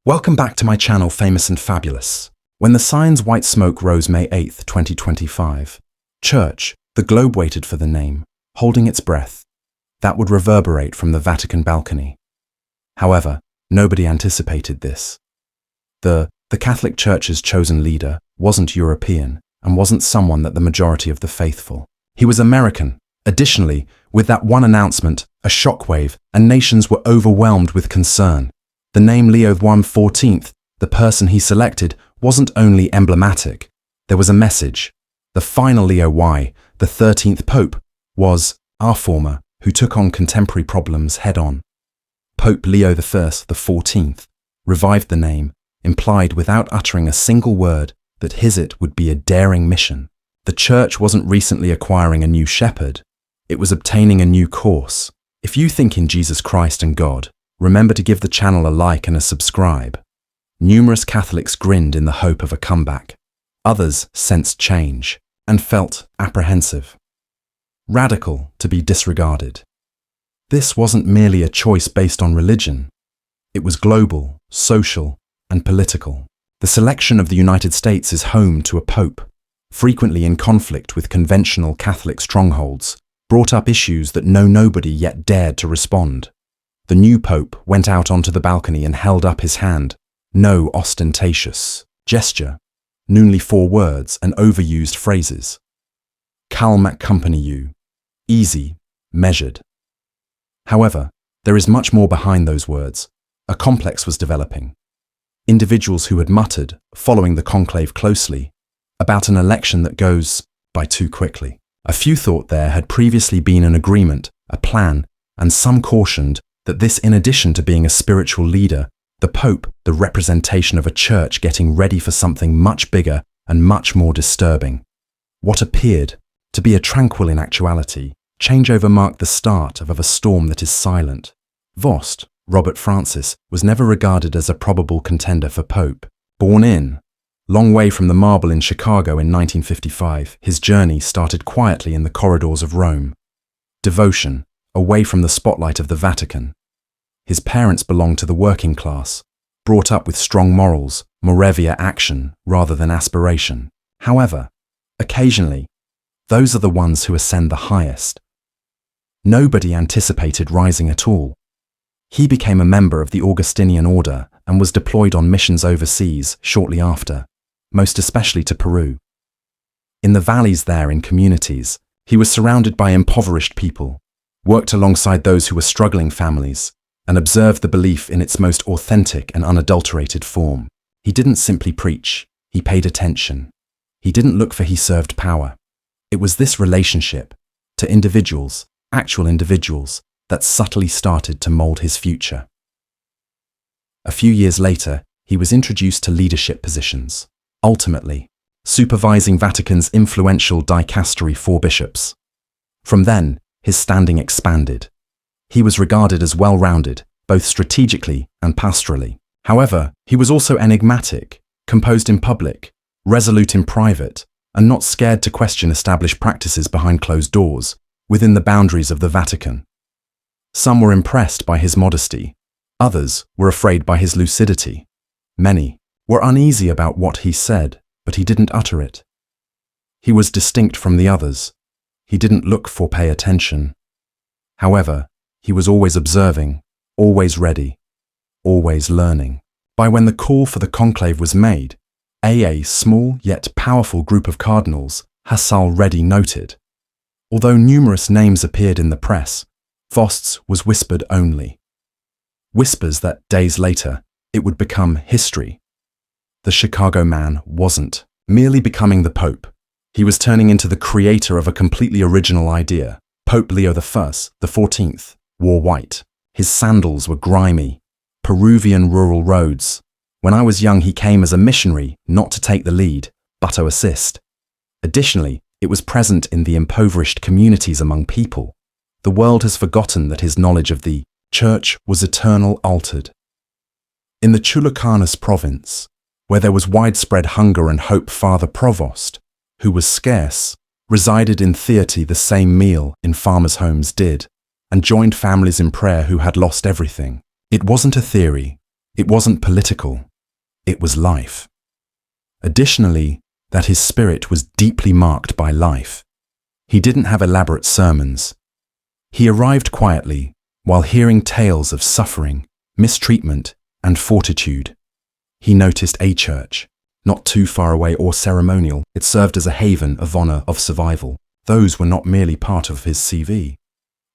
Welcome back to my channel, Famous and Fabulous. When the sign's white smoke rose May 8th, 2025, Church, the globe waited for the name, holding its breath. That would reverberate from the Vatican balcony. However, nobody anticipated this. The Catholic Church's chosen leader wasn't European and wasn't someone that the majority of the faithful. He was American. Additionally, with that one announcement, a shockwave, and nations were overwhelmed with concern. The name Leo XIV, the person he selected, wasn't only emblematic. There was a message. The final Leo Y, the 13th Pope, was our former, who took on contemporary problems head-on. Pope Leo the 14th revived the name, implied without uttering a single word that his would be a daring mission. The Church wasn't recently acquiring a new shepherd. It was obtaining a new course. If you think in Jesus Christ and God, remember to give the channel a like and a subscribe. Numerous Catholics grinned in the hope of a comeback. Others sensed change and felt apprehensive. Radical to be disregarded. This wasn't merely a choice based on religion. It was global, social, and political. The selection of the United States is home to a pope, frequently in conflict with conventional Catholic strongholds, brought up issues that nobody yet dared to respond. The new pope went out onto the balcony and held up his hand. No ostentatious gesture, only 4 words and overused phrases. Calm accompany you. Easy, measured. However, there is much more behind those words. A complex was developing. Individuals who had muttered, following the conclave closely, about an election that goes by too quickly. A few thought there had previously been an agreement, a plan, and some cautioned that this, in addition to being a spiritual leader, the Pope, the representation of a church getting ready for something much bigger and much more disturbing. What appeared to be a tranquil in actuality, changeover marked the start of a storm that is silent. Robert Francis, was never regarded as a probable contender for Pope. Born in, long way from the marble in Chicago in 1955, his journey started quietly in the corridors of Rome. Devotion, away from the spotlight of the Vatican. His parents belonged to the working class, brought up with strong morals, Moravia action rather than aspiration. However, occasionally, those are the ones who ascend the highest. Nobody anticipated rising at all. He became a member of the Augustinian order and was deployed on missions overseas shortly after, most especially to Peru. In the valleys there in communities, he was surrounded by impoverished people, worked alongside those who were struggling families, and observed the belief in its most authentic and unadulterated form. He didn't simply preach, he paid attention. He didn't look for he served power. It was this relationship, to individuals, actual individuals, that subtly started to mold his future. A few years later, he was introduced to leadership positions, ultimately, supervising Vatican's influential dicastery 4 bishops. From then, his standing expanded. He was regarded as well-rounded, both strategically and pastorally. However, he was also enigmatic, composed in public, resolute in private, and not scared to question established practices behind closed doors, within the boundaries of the Vatican. Some were impressed by his modesty. Others were afraid by his lucidity. Many were uneasy about what he said, but he didn't utter it. He was distinct from the others. He didn't look for pay attention. However, he was always observing, always ready, always learning. By when the call for the conclave was made, a small yet powerful group of cardinals has already noted. Although numerous names appeared in the press, Vost's was whispered only. Whispers that days later, it would become history. The Chicago man wasn't merely becoming the Pope. He was turning into the creator of a completely original idea. Pope Leo the 14th wore white. His sandals were grimy, Peruvian rural roads. When I was young, he came as a missionary, not to take the lead, but to assist. Additionally, it was present in the impoverished communities among people. The world has forgotten that his knowledge of the Church was eternal altered. In the Chulucanas province, where there was widespread hunger and hope, Father Provost, who was scarce, resided in theatre the same meal in farmers' homes did, and joined families in prayer who had lost everything. It wasn't a theory, It wasn't political, it was life. Additionally, that his spirit was deeply marked by life. He didn't have elaborate sermons. He arrived quietly while hearing tales of suffering, mistreatment, and fortitude. He noticed a church, not too far away or ceremonial. It served as a haven of honor, of survival. Those were not merely part of his CV.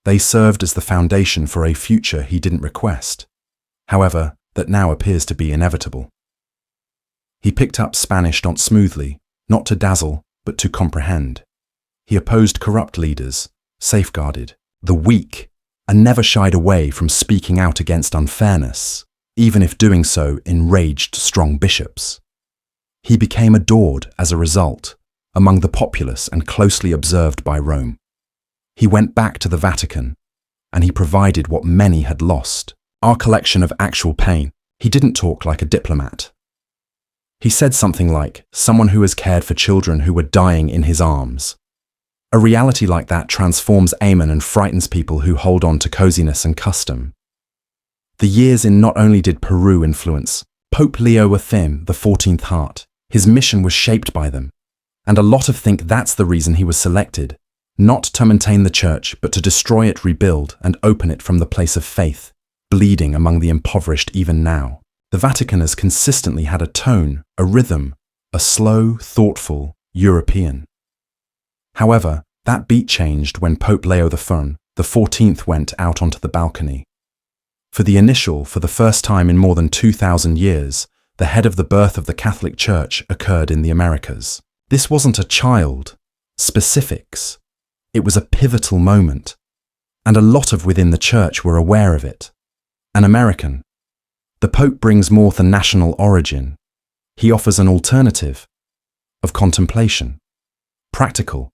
They served as the foundation for a future he didn't request, however, that now appears to be inevitable. He picked up Spanish not smoothly, not to dazzle, but to comprehend. He opposed corrupt leaders, safeguarded the weak, and never shied away from speaking out against unfairness, even if doing so enraged strong bishops. He became adored as a result, among the populace and closely observed by Rome. He went back to the Vatican, and he provided what many had lost, our collection of actual pain. He didn't talk like a diplomat. He said something like, someone who has cared for children who were dying in his arms. A reality like that transforms Amen and frightens people who hold on to coziness and custom. The years in not only did Peru influence Pope Leo XIV, the 14th heart, his mission was shaped by them, and a lot of think that's the reason he was selected, not to maintain the church, but to destroy it, rebuild, and open it from the place of faith, bleeding among the impoverished even now. The Vatican has consistently had a tone, a rhythm, a slow, thoughtful, European. However, that beat changed when Pope Leo XIV, the 14th, went out onto the balcony. For the first time in more than 2,000 years, the head of the birth of the Catholic Church occurred in the Americas. This wasn't a child, specifics. It was a pivotal moment, and a lot of within the church were aware of it. An American. The Pope brings more than national origin. He offers an alternative of contemplation, practical,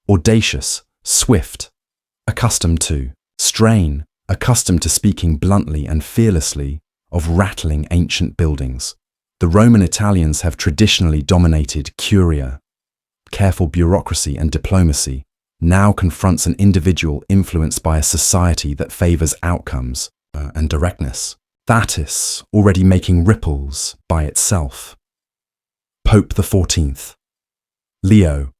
audacious, swift, accustomed to strain, accustomed to speaking bluntly and fearlessly of rattling ancient buildings. The Roman Italians have traditionally dominated curia. Careful bureaucracy and diplomacy now confronts an individual influenced by a society that favors outcomes and directness. That is already making ripples by itself. Pope the 14th. Leo.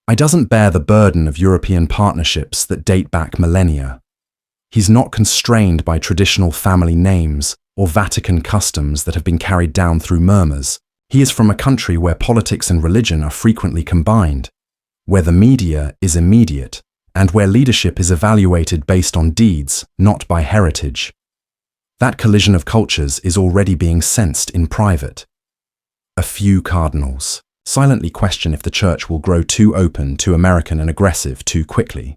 I doesn't bear the burden of European partnerships that date back millennia. He's not constrained by traditional family names or Vatican customs that have been carried down through murmurs. He is from a country where politics and religion are frequently combined, where the media is immediate, and where leadership is evaluated based on deeds, not by heritage. That collision of cultures is already being sensed in private. A few cardinals silently question if the church will grow too open, too American and aggressive too quickly.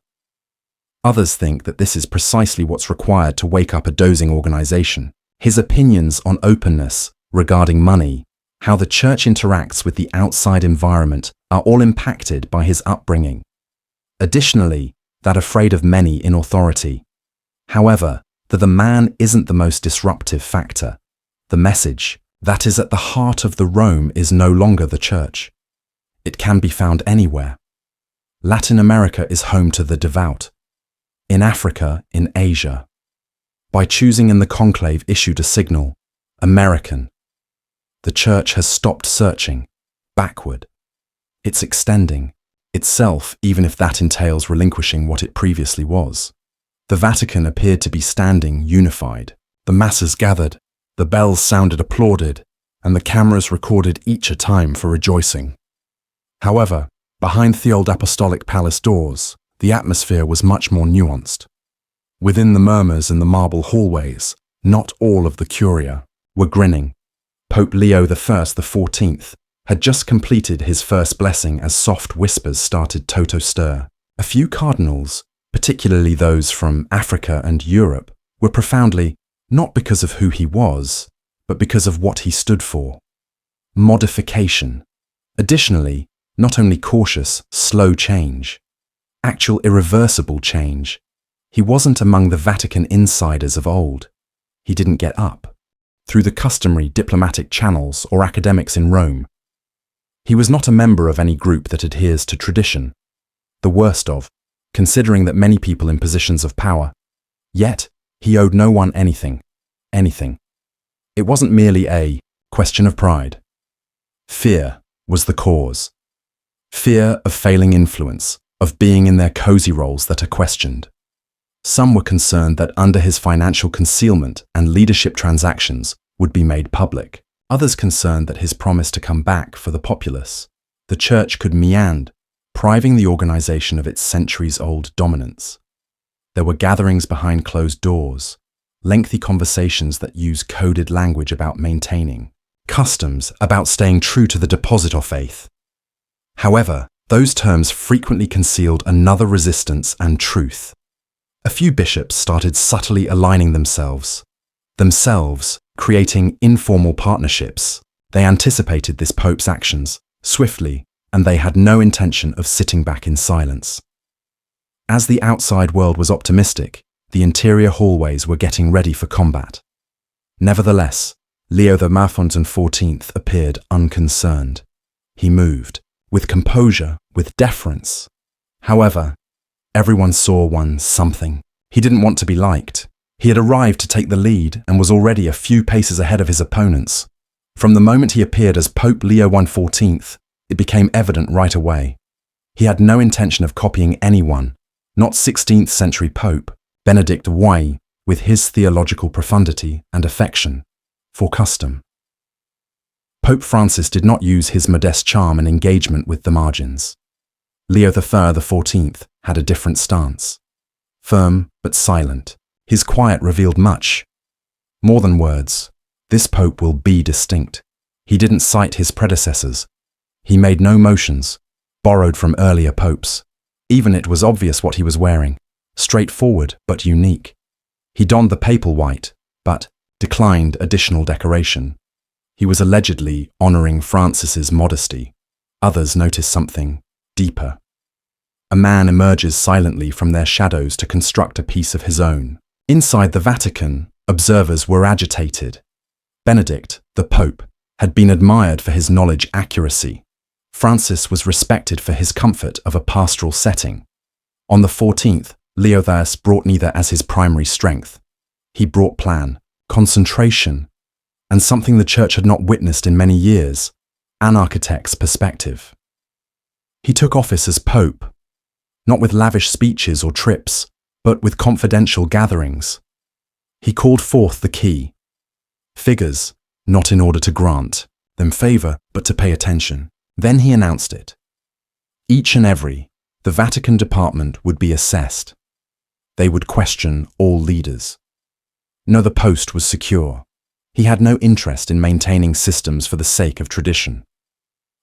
Others think that this is precisely what's required to wake up a dozing organization. His opinions on openness, regarding money, how the church interacts with the outside environment are all impacted by his upbringing. Additionally, that afraid of many in authority. However, that the man isn't the most disruptive factor. The message that is at the heart of the Rome is no longer the church. It can be found anywhere. Latin America is home to the devout. In Africa, in Asia. By choosing in the conclave issued a signal, American. The church has stopped searching, backward. It's extending, itself, even if that entails relinquishing what it previously was. The Vatican appeared to be standing unified. The masses gathered, the bells sounded, applauded, and the cameras recorded each a time for rejoicing. However, behind the old apostolic palace doors, the atmosphere was much more nuanced. Within the murmurs in the marble hallways, not all of the curia were grinning. Pope Leo XI, the 14th, had just completed his first blessing as soft whispers started to stir. A few cardinals, particularly those from Africa and Europe, were profoundly, not because of who he was, but because of what he stood for. Modification. Additionally, not only cautious, slow change, actual irreversible change. He wasn't among the Vatican insiders of old. He didn't get up through the customary diplomatic channels or academics in Rome. He was not a member of any group that adheres to tradition, the worst of, considering that many people in positions of power. Yet, he owed no one anything. It wasn't merely a question of pride. Fear was the cause. Fear of failing influence, of being in their cozy roles that are questioned. Some were concerned that under his financial concealment and leadership transactions would be made public. Others concerned that his promise to come back for the populace, the church could meander, priving the organization of its centuries-old dominance. There were gatherings behind closed doors, lengthy conversations that use coded language about maintaining, customs about staying true to the deposit of faith. However, those terms frequently concealed another resistance and truth. A few bishops started subtly aligning themselves, creating informal partnerships. They anticipated this pope's actions swiftly, and they had no intention of sitting back in silence. As the outside world was optimistic, the interior hallways were getting ready for combat. Nevertheless, Leo XIV appeared unconcerned. He moved, with composure, with deference. However, everyone saw something. He didn't want to be liked. He had arrived to take the lead and was already a few paces ahead of his opponents. From the moment he appeared as Pope Leo XIV, it became evident right away. He had no intention of copying anyone, not 16th century Pope Benedict XIV, with his theological profundity and affection for custom. Pope Francis did not use his modest charm and engagement with the margins. Leo XIV had a different stance. Firm but silent, his quiet revealed much. More than words, this pope will be distinct. He didn't cite his predecessors. He made no motions, borrowed from earlier popes. Even it was obvious what he was wearing, straightforward but unique. He donned the papal white, but declined additional decoration. He was allegedly honoring Francis's modesty. Others noticed something deeper. A man emerges silently from their shadows to construct a piece of his own. Inside the Vatican, observers were agitated. Benedict, the Pope, had been admired for his knowledge accuracy. Francis was respected for his comfort of a pastoral setting. On the 14th, Leo XIV brought neither as his primary strength. He brought plan, concentration, and something the Church had not witnessed in many years, an architect's perspective. He took office as Pope, not with lavish speeches or trips, but with confidential gatherings. He called forth the key. Figures, not in order to grant them favor, but to pay attention. Then he announced it. Each and every, the Vatican department would be assessed. They would question all leaders. No, the post was secure. He had no interest in maintaining systems for the sake of tradition.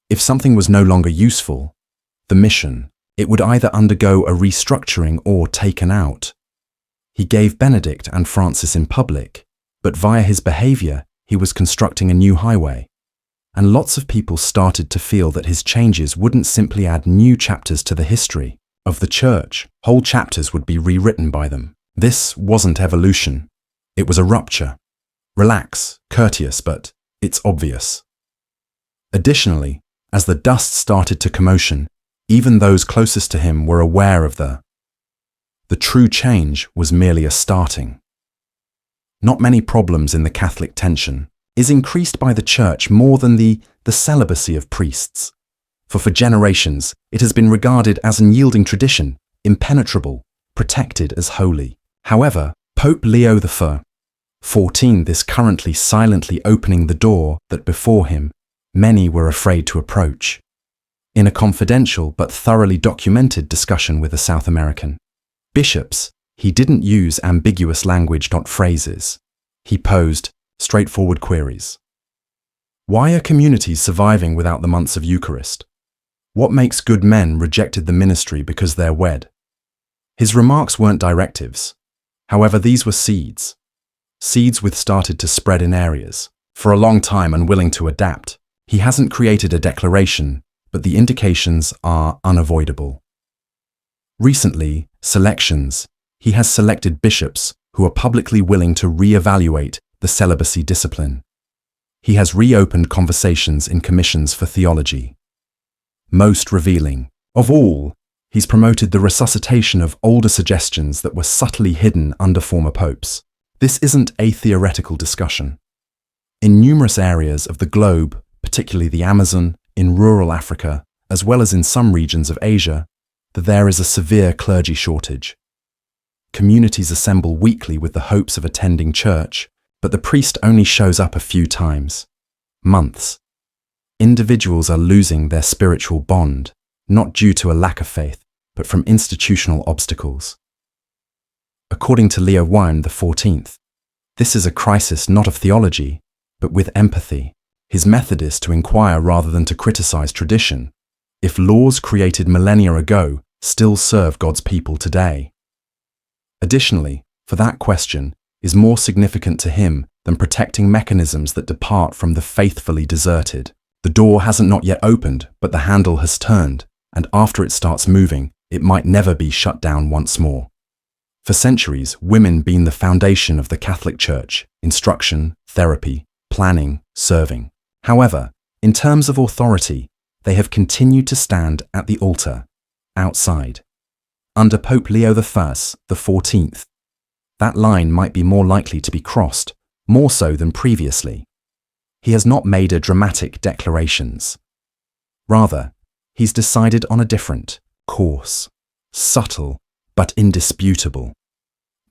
If something was no longer useful, the mission, it would either undergo a restructuring or taken out. He gave Benedict and Francis in public, but via his behavior, he was constructing a new highway. And lots of people started to feel that his changes wouldn't simply add new chapters to the history of the Church. Whole chapters would be rewritten by them. This wasn't evolution. It was a rupture. Relax, courteous, but it's obvious. Additionally, as the dust started to commotion, even those closest to him were aware of the true change was merely a starting. Not many problems in the Catholic tension is increased by the Church more than the celibacy of priests. For generations, it has been regarded as an unyielding tradition, impenetrable, protected as holy. However, Pope Leo XIV is currently silently opening the door that before him many were afraid to approach. In a confidential but thoroughly documented discussion with a South American bishops, he didn't use ambiguous language, not phrases. He posed straightforward queries. Why are communities surviving without the months of Eucharist? What makes good men rejected the ministry because they're wed? His remarks weren't directives. However, these were seeds. Seeds which started to spread in areas. For a long time unwilling to adapt, he hasn't created a declaration, but the indications are unavoidable. Recently, he has selected bishops who are publicly willing to re-evaluate the celibacy discipline. He has reopened conversations in commissions for theology. Most revealing of all, he's promoted the resuscitation of older suggestions that were subtly hidden under former popes. This isn't a theoretical discussion. In numerous areas of the globe, particularly the Amazon, in rural Africa, as well as in some regions of Asia, there is a severe clergy shortage. Communities assemble weekly with the hopes of attending church, but the priest only shows up a few times. Months. Individuals are losing their spiritual bond, not due to a lack of faith, but from institutional obstacles. According to Leo XIV, this is a crisis not of theology, but with empathy. His method is to inquire rather than to criticize tradition. If laws created millennia ago still serve God's people today. Additionally, for that question is more significant to him than protecting mechanisms that depart from the faithfully deserted. The door hasn't not yet opened, but the handle has turned, and after it starts moving, it might never be shut down once more. For centuries, women been the foundation of the Catholic Church: instruction, therapy, planning, serving. However, in terms of authority, they have continued to stand at the altar, outside. Under Pope Leo XIV, that line might be more likely to be crossed, more so than previously. He has not made a dramatic declarations. Rather, he's decided on a different course, subtle but indisputable.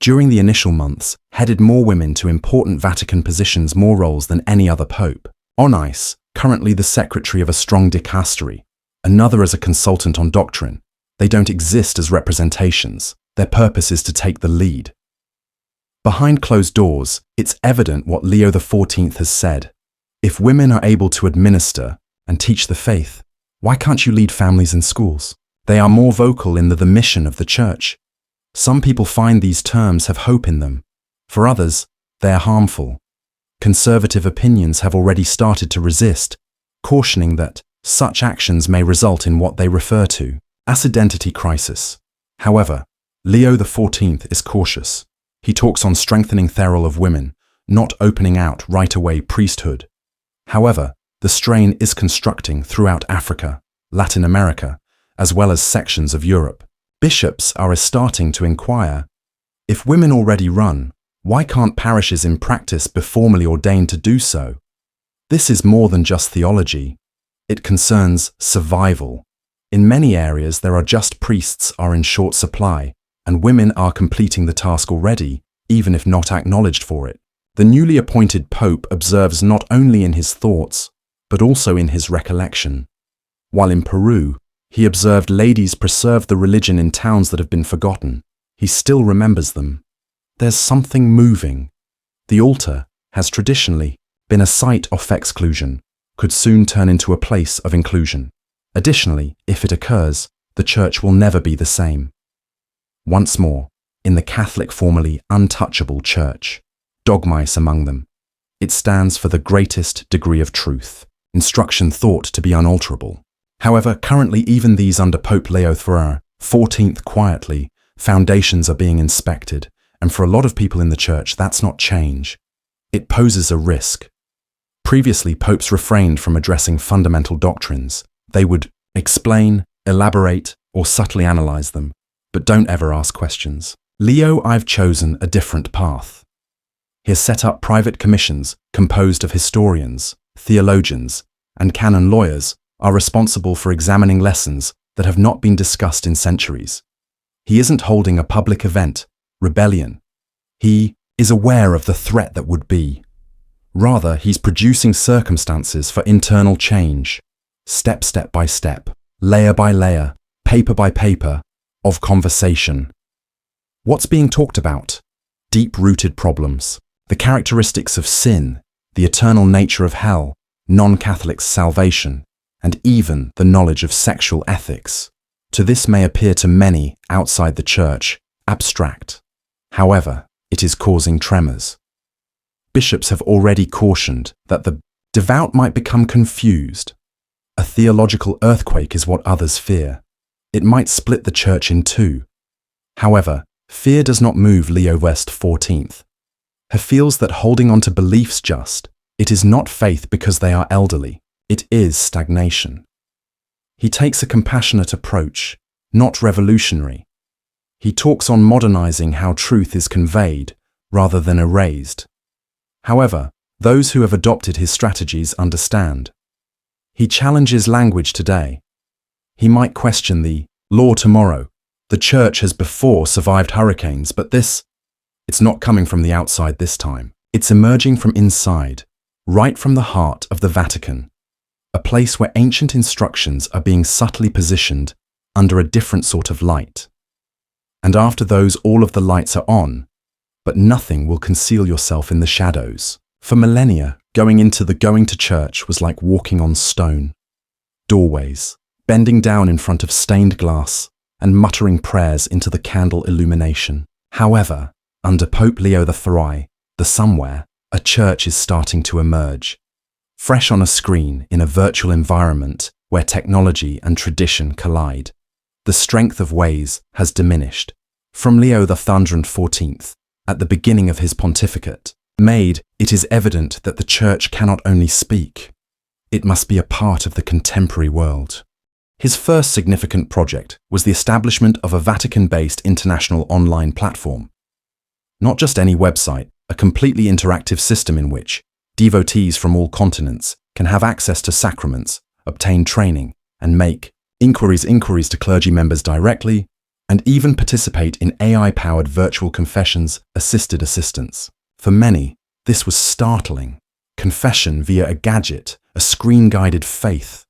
During the initial months, headed more women to important Vatican positions, more roles than any other pope. On ice, currently the secretary of a strong dicastery, another as a consultant on doctrine. They don't exist as representations. Their purpose is to take the lead. Behind closed doors, it's evident what Leo XIV has said. If women are able to administer and teach the faith, why can't you lead families and schools? They are more vocal in the mission of the Church. Some people find these terms have hope in them. For others, they are harmful. Conservative opinions have already started to resist, cautioning that such actions may result in what they refer to as identity crisis. However, Leo XIV is cautious. He talks on strengthening the role of women, not opening out right away priesthood. However, the strain is constructing throughout Africa, Latin America, as well as sections of Europe. Bishops are starting to inquire, if women already run, why can't parishes in practice be formally ordained to do so? This is more than just theology. It concerns survival. In many areas, there are just priests are in short supply, and women are completing the task already, even if not acknowledged for it. The newly appointed Pope observes not only in his thoughts, but also in his recollection. While in Peru, he observed ladies preserve the religion in towns that have been forgotten. He still remembers them. There's something moving. The altar has traditionally been a site of exclusion, could soon turn into a place of inclusion. Additionally, if it occurs, the Church will never be the same. Once more, in the Catholic formerly untouchable Church, Dogma is among them. It stands for the greatest degree of truth, instruction thought to be unalterable. However, currently even these under Pope Leo XIV quietly, foundations are being inspected, and for a lot of people in the Church that's not change. It poses a risk. Previously, popes refrained from addressing fundamental doctrines. They would explain, elaborate, or subtly analyze them, but don't ever ask questions. Leo, I've chosen a different path. He has set up private commissions composed of historians, theologians, and canon lawyers are responsible for examining lessons that have not been discussed in centuries. He isn't holding a public event, rebellion. He is aware of the threat that would be. Rather, he's producing circumstances for internal change, step by step, layer by layer, paper by paper, of conversation. What's being talked about? Deep-rooted problems, the characteristics of sin, the eternal nature of hell, non-Catholics' salvation, and even the knowledge of sexual ethics. To this may appear to many outside the Church abstract. However, it is causing tremors. Bishops have already cautioned that the devout might become confused. A theological earthquake is what others fear. It might split the Church in two. However, fear does not move Leo XIV. He feels that holding on to beliefs it is not faith because they are elderly. It is stagnation. He takes a compassionate approach, not revolutionary. He talks on modernizing how truth is conveyed rather than erased. However, Those who have adopted his strategies understand. He challenges language today. He might question the law tomorrow. The church has before survived hurricanes, but it's not coming from the outside this time. It's emerging from inside, right from the heart of the Vatican, a place where ancient instructions are being subtly positioned under a different sort of light. And after those, all of the lights are on, but nothing will conceal yourself in the shadows. For millennia, going to church was like walking on stone. Doorways, bending down in front of stained glass, and muttering prayers into the candle illumination. However, under Pope Leo XIV, the somewhere, a church is starting to emerge. Fresh on a screen in a virtual environment where technology and tradition collide. The strength of ways has diminished. From Leo XIV, at the beginning of his pontificate, it is evident that the church cannot only speak, it must be a part of the contemporary world. His first significant project was the establishment of a Vatican-based international online platform. Not just any website, a completely interactive system in which devotees from all continents can have access to sacraments, obtain training, and make inquiries to clergy members directly, and even participate in AI-powered virtual confessions assisted assistance. For many, this was startling. Confession via a gadget, a screen-guided faith.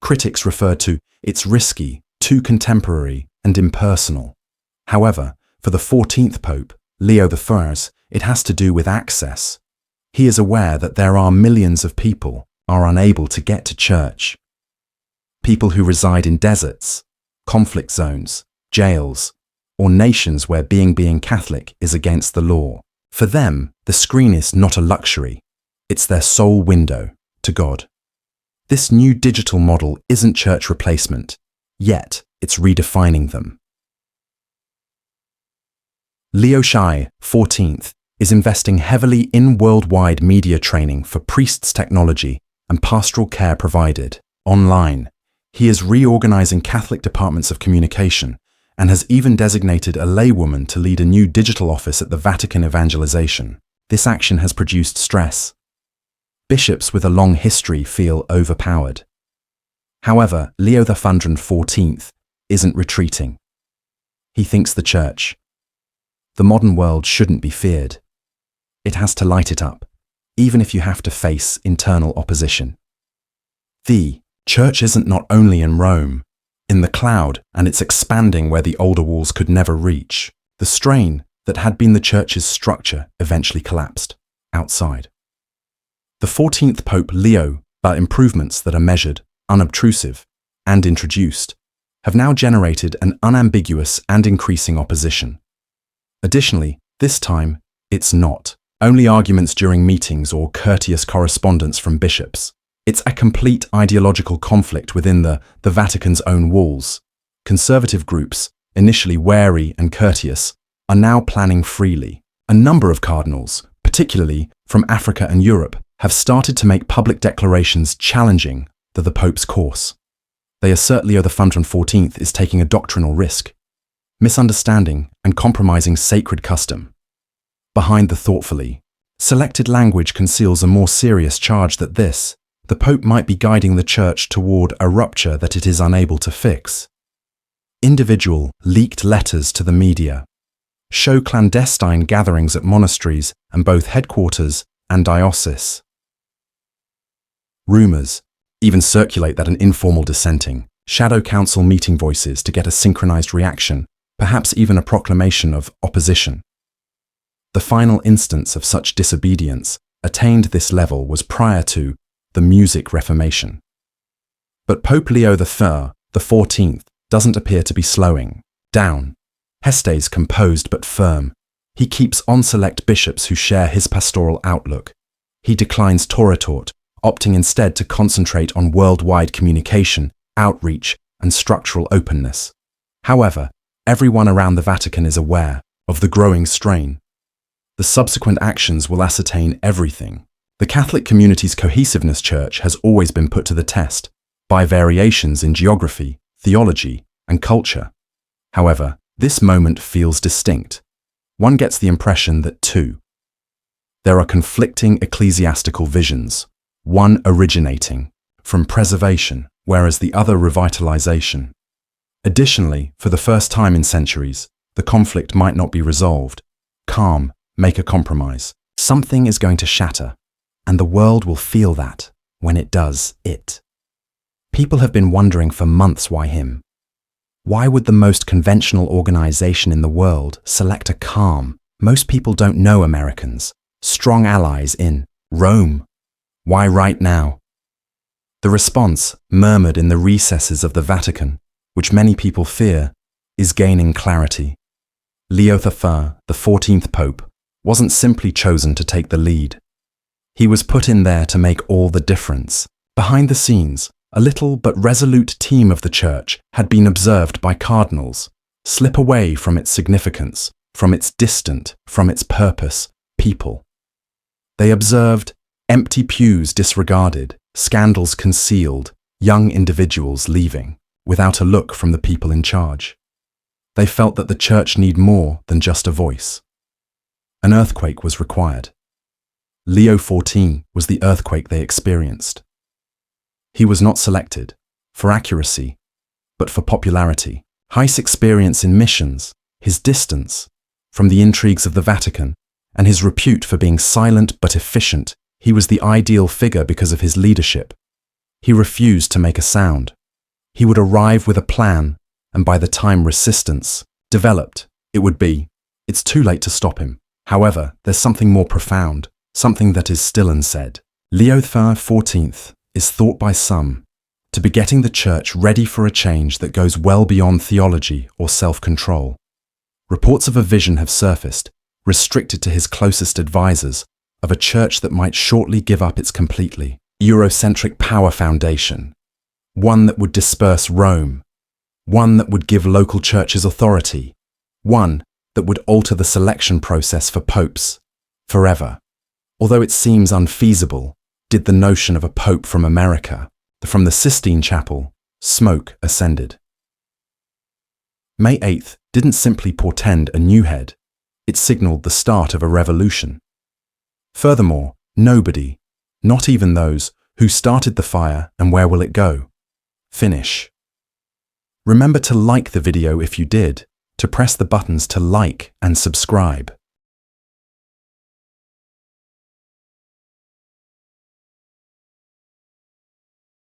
Critics referred to it's risky, too contemporary, and impersonal. However, for the 14th Pope, Leo XIV, it has to do with access. He is aware that there are millions of people are unable to get to church. People who reside in deserts, conflict zones, jails, or nations where being Catholic is against the law. For them, the screen is not a luxury. It's their sole window to God. This new digital model isn't church replacement, yet it's redefining them. Leo XIV is investing heavily in worldwide media training for priests, technology, and pastoral care provided online. He is reorganizing Catholic departments of communication and has even designated a laywoman to lead a new digital office at the Vatican evangelization. This action has produced stress. Bishops with a long history feel overpowered. However, Leo XIV isn't retreating. He thinks the church, the modern world, shouldn't be feared. It has to light it up, even if you have to face internal opposition. The church isn't not only in Rome, in the cloud, and it's expanding where the older walls could never reach. The strain that had been the church's structure eventually collapsed outside. The 14th Pope Leo, but improvements that are measured, unobtrusive, and introduced, have now generated an unambiguous and increasing opposition. Additionally, this time, it's not only arguments during meetings or courteous correspondence from bishops. It's a complete ideological conflict within the Vatican's own walls. Conservative groups, initially wary and courteous, are now planning freely. A number of cardinals, particularly from Africa and Europe, have started to make public declarations challenging the Pope's course. They assert Leo XIV is taking a doctrinal risk, misunderstanding and compromising sacred custom. Behind the thoughtfully selected language conceals a more serious charge that the Pope might be guiding the Church toward a rupture that it is unable to fix. Individual, leaked letters to the media show clandestine gatherings at monasteries and both headquarters and diocese. Rumors even circulate that an informal dissenting, shadow council meeting voices to get a synchronized reaction, perhaps even a proclamation of opposition. The final instance of such disobedience attained this level was prior to the Music Reformation. But Pope Leo XIV doesn't appear to be slowing down. He stays composed but firm. He keeps on select bishops who share his pastoral outlook. He declines Toratort, opting instead to concentrate on worldwide communication, outreach, and structural openness. However, everyone around the Vatican is aware of the growing strain. The subsequent actions will ascertain everything. The Catholic community's cohesiveness church has always been put to the test by variations in geography, theology, and culture. However, this moment feels distinct. One gets the impression that There are conflicting ecclesiastical visions, one originating from preservation, whereas the other revitalization. Additionally, for the first time in centuries, the conflict might not be resolved. Calm, make a compromise. Something is going to shatter, and the world will feel that when it does it. People have been wondering for months why him. Why would the most conventional organization in the world select a calm, most people don't know Americans, strong allies in Rome? Why right now? The response, murmured in the recesses of the Vatican, which many people fear, is gaining clarity. Leo XIV, the 14th Pope, wasn't simply chosen to take the lead. He was put in there to make all the difference. Behind the scenes, a little but resolute team of the Church had been observed by cardinals slip away from its significance, from its distant, from its purpose, people. They observed empty pews disregarded, scandals concealed, young individuals leaving, without a look from the people in charge. They felt that the Church needed more than just a voice. An earthquake was required. Leo XIV was the earthquake they experienced. He was not selected for accuracy, but for popularity. His experience in missions, his distance from the intrigues of the Vatican, and his repute for being silent but efficient, he was the ideal figure because of his leadership. He refused to make a sound. He would arrive with a plan, and by the time resistance developed, it would be, it's too late to stop him. However, there's something more profound, something that is still unsaid. Leo XIV is thought by some to be getting the Church ready for a change that goes well beyond theology or self-control. Reports of a vision have surfaced, restricted to his closest advisors, of a Church that might shortly give up its completely Eurocentric power foundation, one that would disperse Rome, one that would give local churches authority, one that would alter the selection process for popes forever. Although it seems unfeasible, did the notion of a pope from America, from the Sistine Chapel, smoke ascended. May 8th didn't simply portend a new head, it signaled the start of a revolution. Furthermore, nobody, not even those who started the fire and where will it go, finish. Remember to like the video if you did, to press the buttons to like and subscribe.